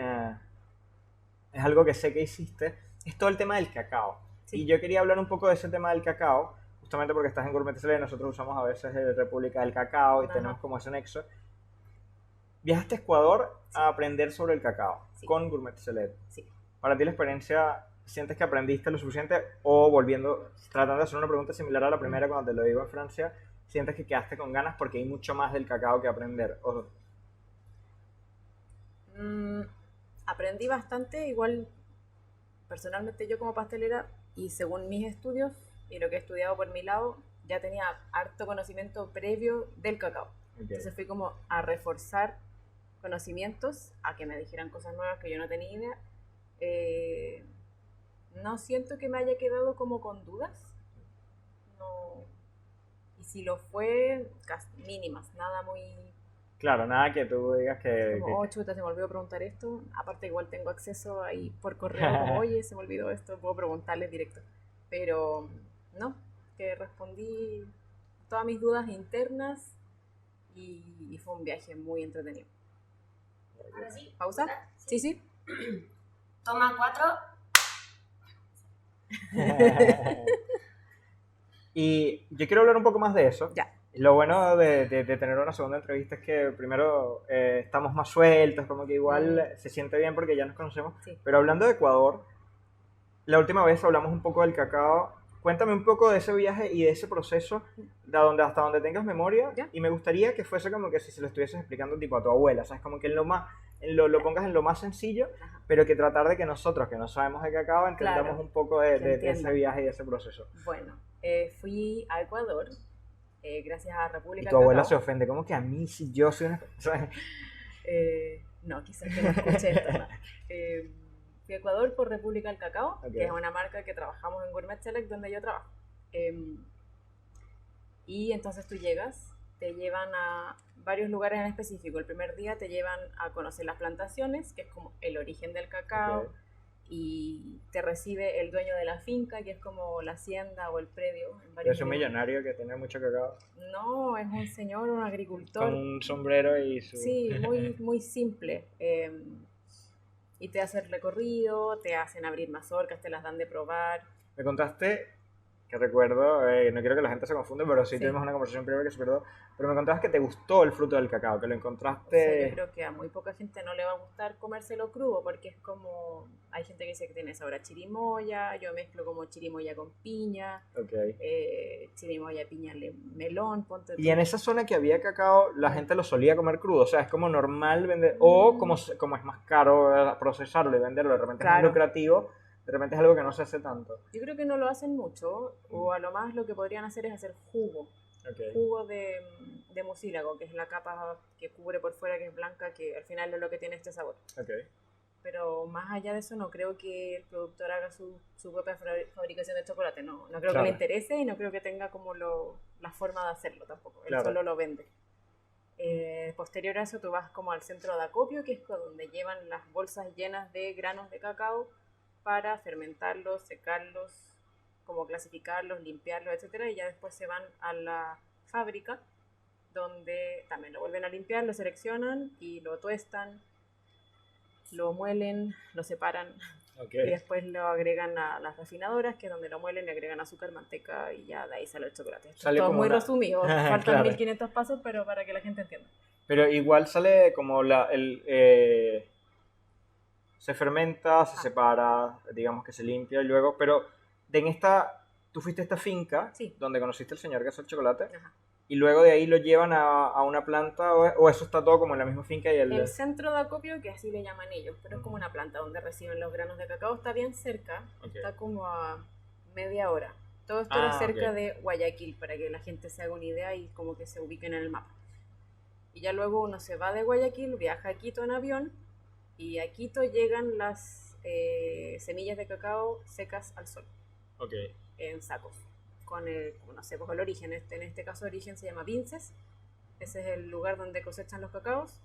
es algo que sé que hiciste, es todo el tema del cacao. Sí. Y yo quería hablar un poco de ese tema del cacao, justamente porque estás en Gourmet Select, nosotros usamos a veces República del Cacao y Ajá. tenemos como ese nexo. Viajaste a Ecuador Sí. a aprender sobre el cacao Sí. con Gourmet Select. Sí. Para ti la experiencia, ¿sientes que aprendiste lo suficiente? O volviendo, tratando de hacer una pregunta similar a la primera cuando te lo digo en Francia, ¿sientes que quedaste con ganas porque hay mucho más del cacao que aprender? O, Aprendí bastante, igual personalmente yo como pastelera y según mis estudios y lo que he estudiado por mi lado, ya tenía harto conocimiento previo del cacao. okay. Entonces fui como a reforzar conocimientos, a que me dijeran cosas nuevas que yo no tenía idea. No siento que me haya quedado como con dudas. No. Y si lo fue, mínimas, nada muy... Claro, nada que tú digas Como, oh, chuta, se me olvidó preguntar esto. Aparte, igual tengo acceso ahí por correo, como, oye, se me olvidó esto, puedo preguntarles directo. Pero, no, que respondí todas mis dudas internas y fue un viaje muy entretenido. Ahora sí. ¿Pausa? ¿Ahora? Sí, sí. Toma 4. Y yo quiero hablar un poco más de eso. Ya. Lo bueno de tener una segunda entrevista es que primero estamos más sueltos, como que igual se siente bien porque ya nos conocemos. Sí. Pero hablando de Ecuador, la última vez hablamos un poco del cacao. Cuéntame un poco de ese viaje y de ese proceso, hasta donde tengas memoria. ¿Ya? Y me gustaría que fuese como que si se lo estuvieses explicando tipo a tu abuela, ¿sabes? Como que lo pongas en lo más sencillo, Ajá. pero que tratar de que nosotros, que no sabemos de cacao, entendamos Claro, un poco de ese entiendan. viaje y de ese proceso. Bueno, fui a Ecuador gracias a República Y tu del abuela Cacao. se ofende, como que a mí si yo soy una... No, quizás que no escuche esto, ¿no? Fui a Ecuador por República del Cacao, Okay. que es una marca que trabajamos en Gourmet Select, donde yo trabajo. Y entonces tú llegas, te llevan a varios lugares en específico. El primer día te llevan a conocer las plantaciones, que es como el origen del cacao, Okay. y te recibe el dueño de la finca, que es como la hacienda o el predio. En Pero es un idiomas. millonario que tiene mucho cacao. No, es un señor, un agricultor. Con un sombrero y su... Sí, muy, muy simple. Y te hacen recorrido, te hacen abrir mazorcas, te las dan de probar. Me contaste, que recuerdo, no quiero que la gente se confunda, pero sí Sí. tuvimos una conversación previa que se perdón, pero me contabas que te gustó el fruto del cacao, que lo O sea, encontraste... yo creo que a muy poca gente no le va a gustar comérselo crudo porque es como... Hay gente que dice que tiene sabor a chirimoya, yo mezclo como chirimoya con piña, Ok. chirimoya, piña, melón, ponte Y en esa zona que había cacao, la gente lo solía comer crudo, o sea, es como normal vender, o como es más caro procesarlo y venderlo, de repente es más Claro. lucrativo, de repente es algo que no se hace tanto. Yo creo que no lo hacen mucho, o a lo más lo que podrían hacer es hacer jugo. Okay. Jugo de mucílago, que es la capa que cubre por fuera, que es blanca, que al final es lo que tiene este sabor. Okay. Pero más allá de eso, no creo que el productor haga su propia fabricación de chocolate. No creo Claro. que le interese y no creo que tenga como la forma de hacerlo tampoco. Él Claro. solo lo vende. Posterior a eso, tú vas como al centro de acopio, que es donde llevan las bolsas llenas de granos de cacao para fermentarlos, secarlos, como clasificarlos, limpiarlos, etcétera, y ya después se van a la fábrica donde también lo vuelven a limpiar, lo seleccionan y lo tuestan, lo muelen, lo separan Okay. y después lo agregan a las refinadoras, que es donde lo muelen, le agregan azúcar, manteca y ya de ahí sale el chocolate. Esto Sale es todo como muy una- resumido, faltan Claro. 1500 pasos, pero para que la gente entienda. Pero igual sale como se fermenta, se separa, digamos que se limpia y luego, pero tú fuiste a esta finca Sí. donde conociste al señor que hace el chocolate Ajá. y luego de ahí lo llevan a una planta o eso está todo como en la misma finca y El centro de acopio, que así le llaman ellos, pero es como una planta donde reciben los granos de cacao, está bien cerca, Ok. está como a media hora. Todo esto Ah, era cerca ok. de Guayaquil, para que la gente se haga una idea y como que se ubiquen en el mapa. Y ya luego uno se va de Guayaquil, viaja a Quito en avión, y a Quito llegan las semillas de cacao secas al sol, Ok. en sacos. con el, no sé, pues el origen. En este caso, origen se llama Vinces. Ese es el lugar donde cosechan los cacaos.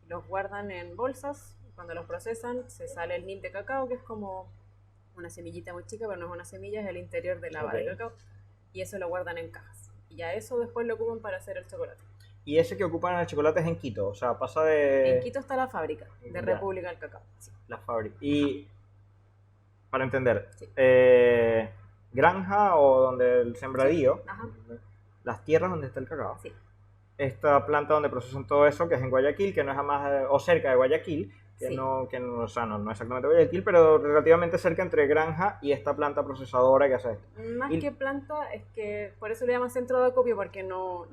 Los guardan en bolsas. Cuando los procesan, se sale el nib de cacao, que es como una semillita muy chica, pero no es una semilla, es el interior de la baba de cacao. Y eso lo guardan en cajas. Y ya eso después lo ocupan para hacer el chocolate. Y ese que ocupan en el chocolate es en Quito, o sea, pasa de... En Quito está la fábrica de Ya. República del Cacao. Sí. La fábrica. Y, para entender, Sí. granja o donde el sembradío, Ajá. las tierras donde está el cacao, Sí. esta planta donde procesan todo eso, que es en Guayaquil, que no es jamás, o cerca de Guayaquil, que, Sí. no, o sea, no exactamente Guayaquil, pero relativamente cerca entre granja y esta planta procesadora que hace esto. Más Y- que planta, es que por eso le llaman centro de acopio, porque no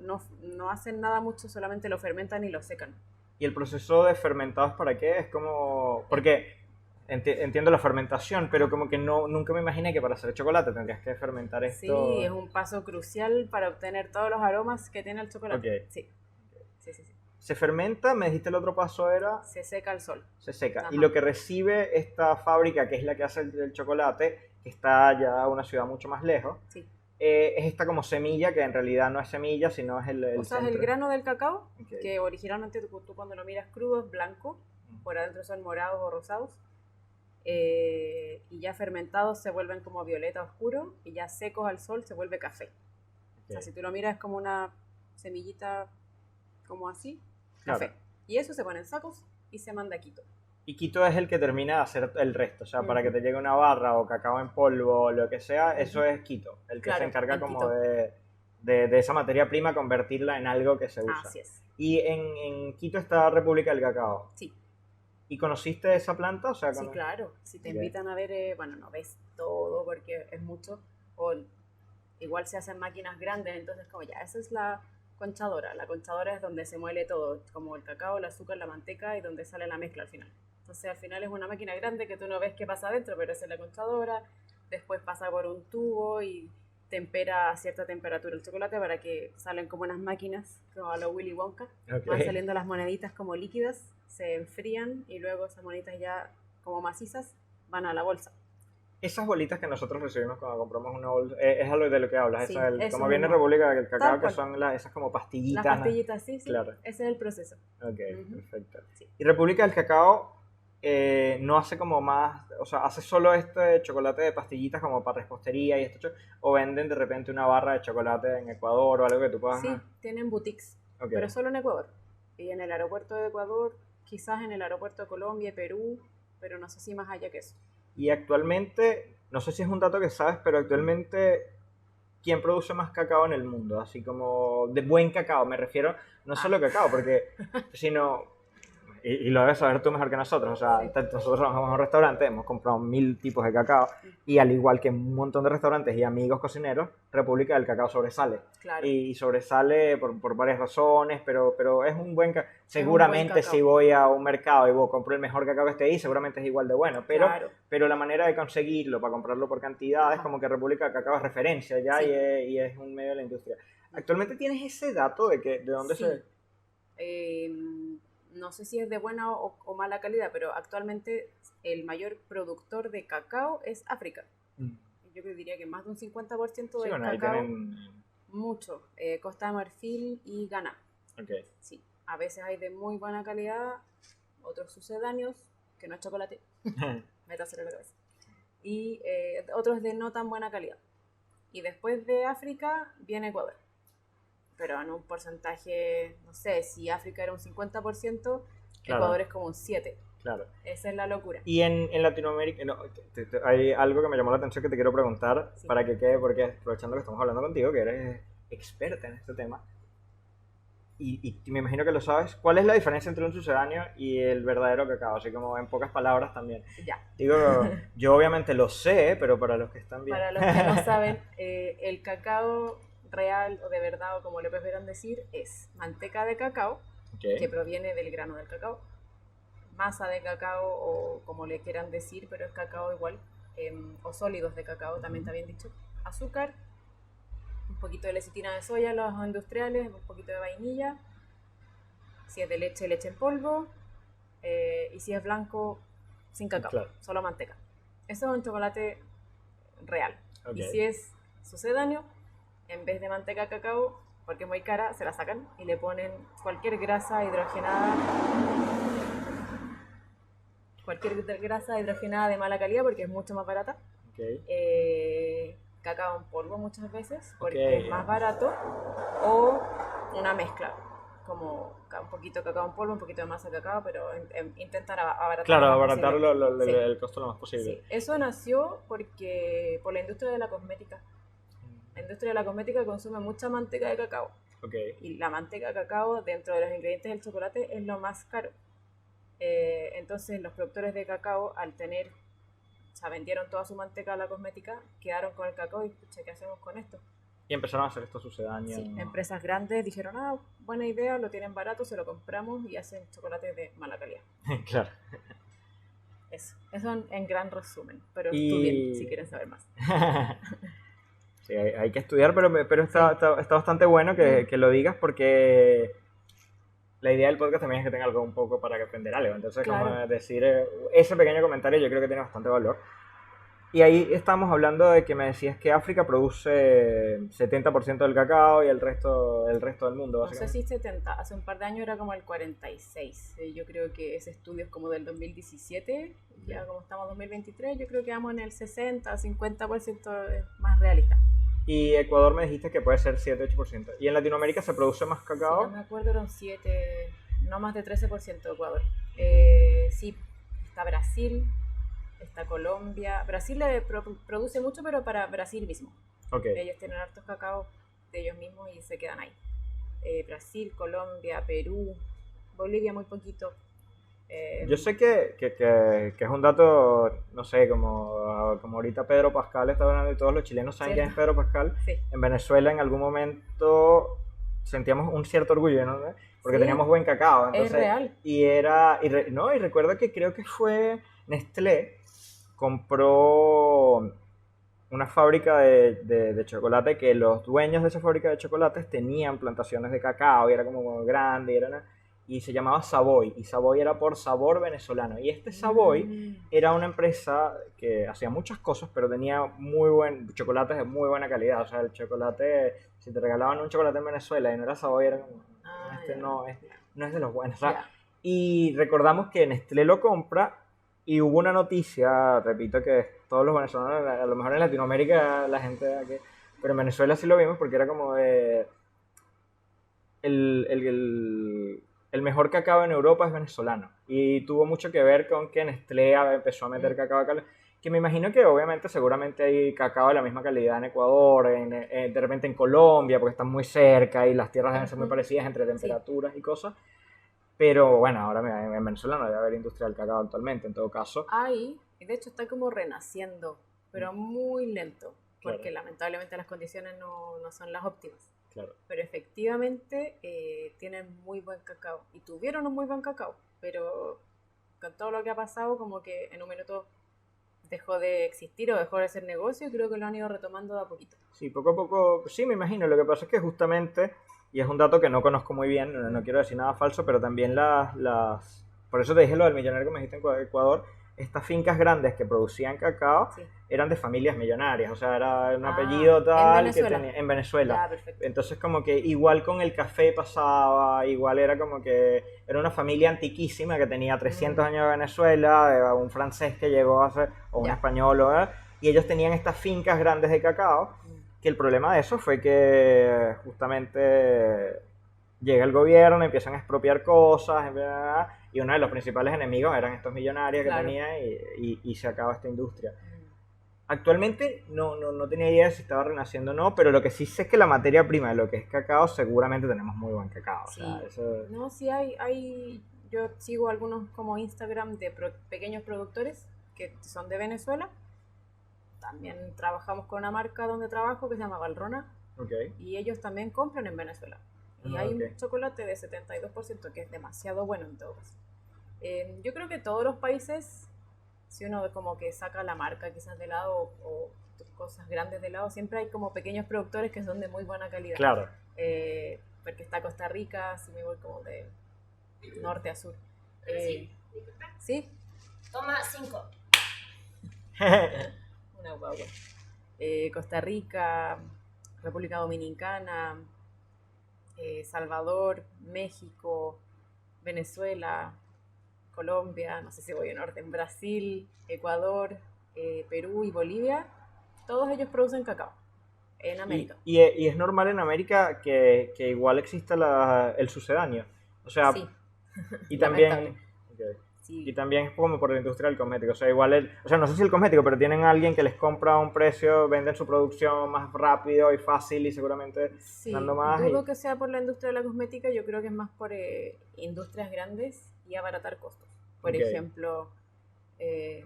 hacen nada mucho, solamente lo fermentan y lo secan. ¿Y el proceso de fermentados para qué? Es como... Porque entiendo la fermentación, pero como que nunca me imaginé que para hacer chocolate tendrías que fermentar esto. Sí, es un paso crucial para obtener todos los aromas que tiene el chocolate. Ok. Sí. Sí. Se fermenta, me dijiste el otro paso era... Se seca al sol. Se seca. Ajá. Y lo que recibe esta fábrica, que es la que hace el chocolate, que está ya en una ciudad mucho más lejos, Sí. es esta como semilla, que en realidad no es semilla, sino es el O sea, es el centro. grano del cacao, Ok. que originalmente tú cuando lo miras crudo es blanco, por adentro son morados o rosados, y ya fermentados se vuelven como violeta oscuro, y ya secos al sol se vuelve café. O sea, Ok. si tú lo miras es como una semillita como así, Claro. café. Y eso se pone en sacos y se manda a Quito. Y Quito es el que termina de hacer el resto, o sea, para que Ujú. te llegue una barra o cacao en polvo o lo que sea, eso es Quito, el que Claro, se encarga en como Quito. de esa materia prima convertirla en algo que se usa. Así es. Y en Quito está República del Cacao. Sí, ¿Y conociste esa planta? O sea, sí, claro. Si te Ok. invitan a ver, bueno, no ves todo porque es mucho, o igual se hacen máquinas grandes, entonces como ya, esa es la conchadora. La conchadora es donde se muele todo, como el cacao, el azúcar, la manteca y donde sale la mezcla al final. Entonces al final es una máquina grande que tú no ves qué pasa adentro, pero esa es la conchadora. Después pasa por un tubo y tempera a cierta temperatura el chocolate para que salen como unas máquinas, como a lo Willy Wonka. Ok. Van saliendo las moneditas como líquidas, se enfrían y luego esas moneditas ya como macizas van a la bolsa. Esas bolitas que nosotros recibimos cuando compramos una bolsa, es algo de lo que hablas, Sí, esa, eso como viene mismo. República del Cacao, Tal que cual. son esas como pastillitas. Las ¿no? pastillitas, sí, sí, Claro. ese es el proceso. Ok, Ujú. perfecto. Sí. Y República del Cacao no hace como más, o sea, hace solo este chocolate de pastillitas como para repostería y esto, o venden de repente una barra de chocolate en Ecuador o algo que tú puedas... Sí, tienen boutiques, Ok. pero solo en Ecuador. Y en el aeropuerto de Ecuador, quizás en el aeropuerto de Colombia y Perú, pero no sé si más allá que eso. Y actualmente, no sé si es un dato que sabes, pero actualmente, ¿quién produce más cacao en el mundo? Así como de buen cacao, me refiero, no solo cacao, porque, sino, y lo debes saber tú mejor que nosotros, o sea, Sí. nosotros trabajamos en un restaurante, hemos comprado 1000 tipos de cacao, y al igual que un montón de restaurantes y amigos cocineros, República del Cacao sobresale. Claro. Y sobresale por varias razones, pero es un buen cacao. Seguramente cacao. si voy a un mercado y compro el mejor cacao que esté ahí, seguramente es igual de bueno, Claro. pero la manera de conseguirlo, para comprarlo por cantidad, es Ajá. como que República del Cacao es referencia ya Sí. y es un medio de la industria. ¿Actualmente tienes ese dato de dónde Sí. No sé si es de buena o mala calidad, pero actualmente el mayor productor de cacao es África. Yo diría que más de un 50% Sí, del bueno, ahí cacao, tienen... mucho. Costa de Marfil y Ghana. Ok. Sí, a veces hay de muy buena calidad, otros sucedáneos, que no es chocolate, métaselo en la cabeza, y otros de no tan buena calidad. Y después de África viene Ecuador, pero en un porcentaje, no sé, si África era un 50%, Claro. Ecuador es como un 7%. Claro. Esa es la locura. Y en Latinoamérica, no, hay algo que me llamó la atención que te quiero preguntar Sí. para que quede, porque aprovechando que estamos hablando contigo, que eres experta en este tema, y me imagino que lo sabes, ¿cuál es la diferencia entre un sucedáneo y el verdadero cacao? Así como en pocas palabras también. Ya. Digo, yo obviamente lo sé, pero para los que están bien. Para los que no saben, el cacao real o de verdad, o como le prefieran decir, es manteca de cacao, Ok. que proviene del grano del cacao, masa de cacao o como le quieran decir, pero es cacao igual, o sólidos de cacao, también está bien dicho, azúcar, un poquito de lecitina de soya, los industriales, un poquito de vainilla, si es de leche, leche en polvo, y si es blanco, sin cacao, Claro. solo manteca. Eso es un chocolate real. Ok. Y si es sucedáneo, en vez de manteca de cacao, porque es muy cara, se la sacan y le ponen cualquier grasa hidrogenada de mala calidad porque es mucho más barata. Okay. Cacao en polvo muchas veces porque Okay. es más barato, o una mezcla, como un poquito de cacao en polvo, un poquito de masa de cacao, pero intentar abaratar Claro, lo más abaratar posible. Sí. el costo lo más posible. Sí. Eso nació por la industria de la cosmética. La industria de la cosmética consume mucha manteca de cacao. Okay. Y la manteca de cacao, dentro de los ingredientes del chocolate, es lo más caro. Entonces los productores de cacao, vendieron toda su manteca a la cosmética, quedaron con el cacao y, pucha, ¿qué hacemos con esto? Y empezaron a hacer esto sucedáneo. Sí, empresas grandes dijeron, buena idea, lo tienen barato, se lo compramos y hacen chocolate de mala calidad. Claro. Eso en gran resumen, pero estudien si quieren saber más. Sí, hay que estudiar, pero está bastante bueno que lo digas porque la idea del podcast también es que tenga algo un poco para aprender algo. Entonces, Claro. como decir ese pequeño comentario yo creo que tiene bastante valor. Y ahí estamos hablando de que me decías que África produce 70% del cacao y el resto del mundo, No sé básicamente. si 70, hace un par de años era como el 46. Yo creo que ese estudio es como del 2017, ya como estamos en 2023, yo creo que vamos en el 60, 50% es más realista. Y Ecuador me dijiste que puede ser 7-8%. ¿Y en Latinoamérica se produce más cacao? Si no me acuerdo, eran 7, no más de 13% Ecuador. Sí, está Brasil, está Colombia. Brasil produce mucho, pero para Brasil mismo. Ok. Ellos tienen hartos cacao de ellos mismos y se quedan ahí. Brasil, Colombia, Perú, Bolivia muy poquito. Yo sé que es un dato, no sé, como ahorita Pedro Pascal está hablando y todos los chilenos saben quién es Pedro Pascal. Sí. En Venezuela en algún momento sentíamos un cierto orgullo, ¿no? Porque Sí, teníamos buen cacao. Entonces, es real. Y recuerdo que creo que fue Nestlé compró una fábrica de chocolate, que los dueños de esa fábrica de chocolates tenían plantaciones de cacao y era como grande y se llamaba Savoy, y Savoy era por sabor venezolano, y este Savoy era una empresa que hacía muchas cosas pero tenía chocolates de muy buena calidad. O sea, el chocolate, si te regalaban un chocolate en Venezuela y no era Savoy, era como, no es de los buenos. O sea, y recordamos que Nestlé lo compra. Y hubo una noticia, repito, que todos los venezolanos, a lo mejor en Latinoamérica la gente aquí, pero en Venezuela sí lo vimos porque era como de el mejor cacao en Europa es venezolano. Y tuvo mucho que ver con que Nestlé empezó a meter cacao acá, que me imagino que obviamente seguramente hay cacao de la misma calidad en Ecuador, de repente en Colombia, porque están muy cerca y las tierras deben ser muy parecidas entre temperaturas y cosas. Pero bueno, ahora en Venezuela no debe haber industria del cacao actualmente, en todo caso. Hay, y de hecho está como renaciendo, pero muy lento, porque Claro. lamentablemente las condiciones no son las óptimas. Claro. Pero efectivamente tienen muy buen cacao, y tuvieron un muy buen cacao, pero con todo lo que ha pasado, como que en un minuto dejó de existir o dejó de ser negocio, y creo que lo han ido retomando de a poquito. Sí, poco a poco, sí, me imagino. Lo que pasa es que justamente, y es un dato que no conozco muy bien, no quiero decir nada falso, pero también por eso te dije lo del millonario que me dijiste en Ecuador, estas fincas grandes que producían cacao eran de familias millonarias, o sea, era un apellido tal que tenía en Venezuela. Ya, perfecto. Entonces como que igual con el café pasaba, igual era como que era una familia antiquísima que tenía 300 años de Venezuela, un francés que llegó o un español, y ellos tenían estas fincas grandes de cacao, que el problema de eso fue que justamente llega el gobierno, empiezan a expropiar cosas, y uno de los principales enemigos eran estos millonarios que tenía, y se acaba esta industria. Actualmente no tenía idea de si estaba renaciendo o no, pero lo que sí sé es que la materia prima de lo que es cacao, seguramente tenemos muy buen cacao. Sí. O sea, eso... No, sí hay, yo sigo algunos como Instagram de pequeños productores que son de Venezuela. También trabajamos con una marca donde trabajo que se llama Valrona, y ellos también compran en Venezuela. Y hay un chocolate de 72% que es demasiado bueno en todo caso. Yo creo que todos los países, si uno como que saca la marca quizás de lado o cosas grandes de lado, siempre hay como pequeños productores que son de muy buena calidad. Claro. Porque está Costa Rica, si me voy como de norte a sur. ¿Sí? Toma 5. Una guagua. Costa Rica, República Dominicana, Salvador, México, Venezuela, Colombia, no sé si voy en orden, Brasil, Ecuador, Perú y Bolivia, todos ellos producen cacao en América. Y es normal en América que igual exista el sucedáneo. O sea, Sí, y también... lamentable. Ok. Sí, Y también es como por la industria del cosmético. O sea, igual, o sea, no sé si el cosmético, pero tienen a alguien que les compra a un precio, venden su producción más rápido y fácil y seguramente sí, dando más. dudo que sea por la industria de la cosmética, yo creo que es más por industrias grandes y abaratar costos. Por Ok. ejemplo, eh,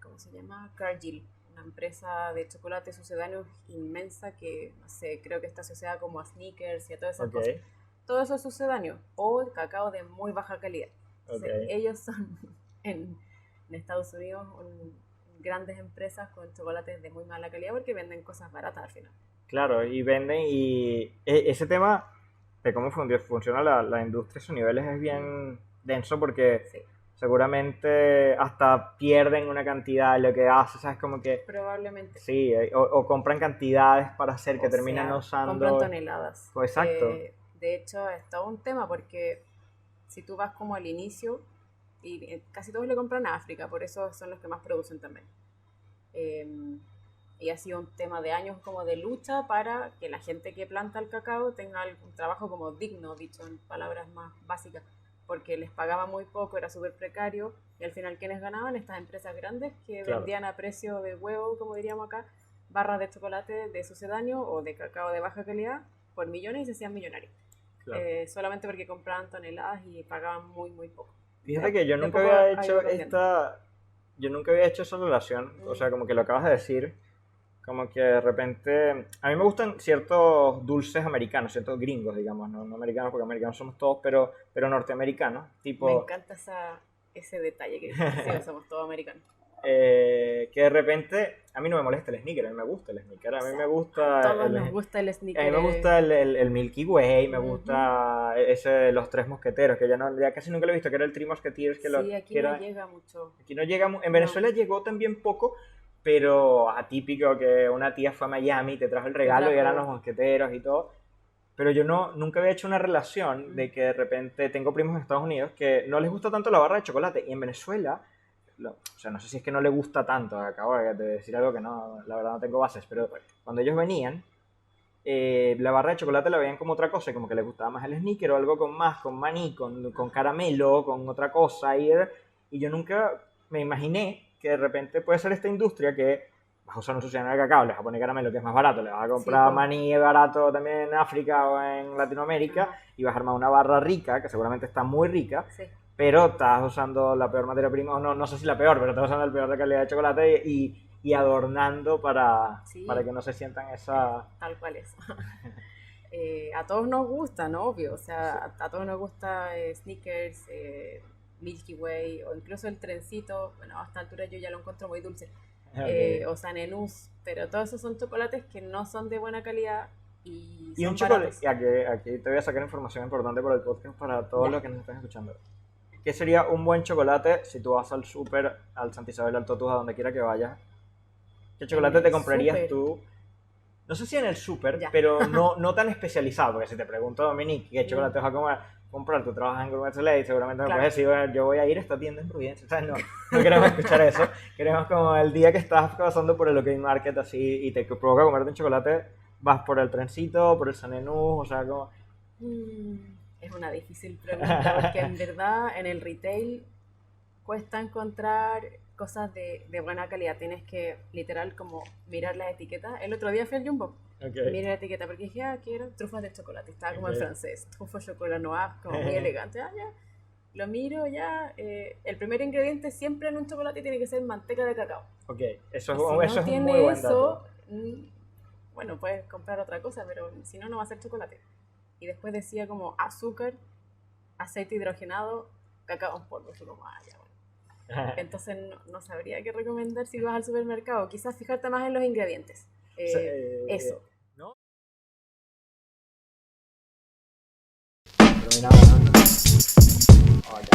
¿cómo se llama? Cargill, una empresa de chocolate sucedáneo inmensa que, no sé, creo que está asociada como a Snickers y a todas esas Ok, cosas. Todo eso es sucedáneo o cacao de muy baja calidad. Entonces, ok. ellos son en Estados Unidos grandes empresas con chocolates de muy mala calidad porque venden cosas baratas al final. Claro, y venden y ese tema de cómo funciona la industria a esos niveles es Mm, bien denso porque sí, seguramente hasta pierden una cantidad de lo que hace, ¿sabes? Como que probablemente. sí, o compran cantidades para hacer que O terminan sea, compran usando. toneladas. Pues exacto, De hecho, es todo un tema porque si tú vas como al inicio, y casi todos le compran a África, por eso son los que más producen también. Eh, y ha sido un tema de años como de lucha para que la gente que planta el cacao tenga un trabajo como digno, dicho en palabras más básicas, porque les pagaba muy poco, era súper precario, y al final quienes ganaban, estas empresas grandes que claro, vendían a precio de huevo, como diríamos acá, barras de chocolate de sucedáneo o de cacao de baja calidad por millones y se hacían millonarios. claro. Solamente porque compraban toneladas y pagaban muy, muy poco. Fíjate que yo De nunca poco había ha hecho ido cambiando. yo nunca había hecho esa relación, o sea, como que lo acabas de decir, como que de repente, a mí me gustan ciertos dulces americanos, ciertos gringos, digamos, no americanos porque americanos somos todos, pero norteamericanos, Me tipo, encanta ese detalle que dijiste, sí, somos todos americanos. que de repente, a mí no me molesta el sneaker, a mí me gusta el sneaker, O a mí sea, me a gusta todos nos gusta el a mí sneaker. me gusta el Milky Way, me Ujú. gusta ese de los tres mosqueteros, que ya casi nunca lo he visto, que era el Three Musketeers, Sí, aquí que no era, llega mucho. aquí no llega, en No, Venezuela llegó también poco, pero atípico que una tía fue a Miami, te trajo el te regalo y eran los trajo. mosqueteros y todo. Pero yo nunca había hecho una relación Mm. de que de repente tengo primos en Estados Unidos que no les gusta tanto la barra de chocolate y en Venezuela, o sea, no sé si es que no le gusta tanto, acabo de decir algo que no, la verdad no tengo bases, pero cuando ellos venían, la barra de chocolate la veían como otra cosa, y como que les gustaba más el sneaker o algo con más, con maní, con Ajá. caramelo, con otra cosa. Y yo nunca me imaginé que de repente puede ser esta industria que vas a usar un sucedáneo de cacao, le vas a poner caramelo que es más barato, le vas a Sí, comprar po. maní barato también en África o en Latinoamérica Ajá. y vas a armar una barra rica, que seguramente está muy rica, Sí. pero estás usando la peor materia prima, o no sé si la peor, pero estás usando el peor de calidad de chocolate y adornando para Sí, que no se sientan es esa... tal cual es. A todos nos gusta, ¿no? Obvio. O Sí. sea, a todos nos gusta Snickers, Milky Way o incluso el trencito. Bueno, a esta altura yo ya lo encuentro muy dulce. Okay. O Sanenús, pero todos esos son chocolates que no son de buena calidad y Y un son chocolate, baratos. y aquí te voy a sacar información importante por el podcast para todos Ya. los que nos están escuchando. ¿Qué sería un buen chocolate si tú vas al súper, al Santa Isabel, al Totus, a donde quiera que vayas? ¿Qué En chocolate te el comprarías súper, tú? No sé si en el súper, ya. pero no tan especializado, porque si te pregunto, Dominique, ¿qué Mm, chocolate vas a comprar? Tú trabajas en Gourmet Soleil, seguramente me claro. puedes decir, bueno, yo voy a ir a esta tienda en Providencia. O sea, no queremos escuchar eso. Queremos como el día que estás pasando por el OK Market así y te provoca comerte un chocolate, vas por el trencito, por el Sanenú, o sea, como... Es una difícil pregunta porque en verdad en el retail cuesta encontrar cosas de buena calidad. Tienes que literal como mirar las etiquetas. El otro día fui al Jumbo Ok, y miré la etiqueta porque dije, que eran trufas de chocolate. Estaba como en ok. francés, trufas chocolate noir, como muy elegante. Ya. Lo miro ya. El primer ingrediente siempre en un chocolate tiene que ser manteca de cacao. Ok, Y si no eso es un muy tiene buen dato. eso, bueno, puedes comprar otra cosa, pero si no, no va a ser chocolate. Y después decía como azúcar, aceite hidrogenado, cacao en polvo. Así como, ya, bueno. Entonces no sabría qué recomendar si vas al supermercado. Quizás fijarte más en los ingredientes. Eso. ¿No? Terminamos. Ok.